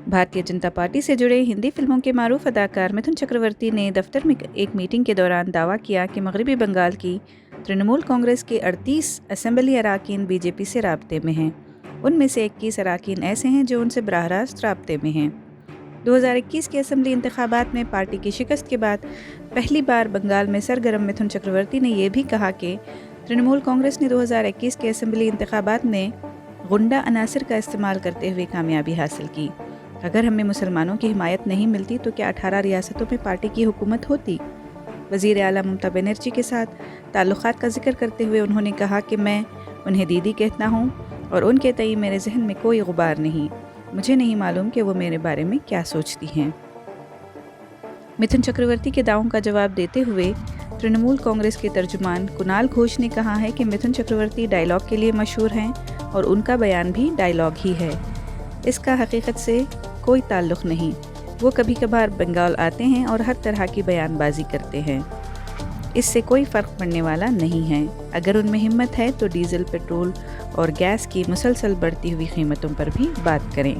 Bharatiya Janata party से जुड़े हिंदी फिल्मों के मारूफ अदाकार मिथुन चक्रवर्ती ने दफ्तर में एक मीटिंग के दौरान दावा किया कि मगरबी बंगाल की तृणमूल कांग्रेस के 38 असेंबली अराकीन बीजेपी से राब्ते में हैं। उनमें से 21 अराकीन ऐसे हैं जो उनसे बराह रास्त राब्ते में हैं। 2021 के असेंबली इंतखाबात में पार्टी की शिकस्त के बाद पहली बार बंगाल में सरगर्म मिथुन चक्रवर्ती ने यह भी कहा कि तृणमूल कांग्रेस ने 2021 के असेंबली इंतखाबात में गुंडा अनासर का इस्तेमाल करते हुए कामयाबी हासिल की। अगर हमें मुसलमानों की हिमायत नहीं मिलती तो क्या 18 रियासतों में पार्टी की हुकूमत होती? वज़ीर आला ममता बनर्जी के साथ ताल्लुकात का जिक्र करते हुए उन्होंने कहा कि मैं उन्हें दीदी कहता हूँ और उनके तई मेरे जहन में कोई गुबार नहीं। मुझे नहीं मालूम कि वो मेरे बारे में क्या सोचती हैं। मिथुन चक्रवर्ती के दावों का जवाब देते हुए तृणमूल कांग्रेस के तर्जुमान कुणाल घोष ने कहा है कि मिथुन चक्रवर्ती डायलॉग के लिए मशहूर हैं और उनका बयान भी डायलॉग ही है। इसका हकीकत से कोई ताल्लुक़ नहीं। वो कभी कभार बंगाल आते हैं और हर तरह की बयानबाजी करते हैं। इससे कोई फ़र्क पड़ने वाला नहीं है। अगर उनमें हिम्मत है तो डीजल, पेट्रोल और गैस की मुसलसल बढ़ती हुई कीमतों पर भी बात करें।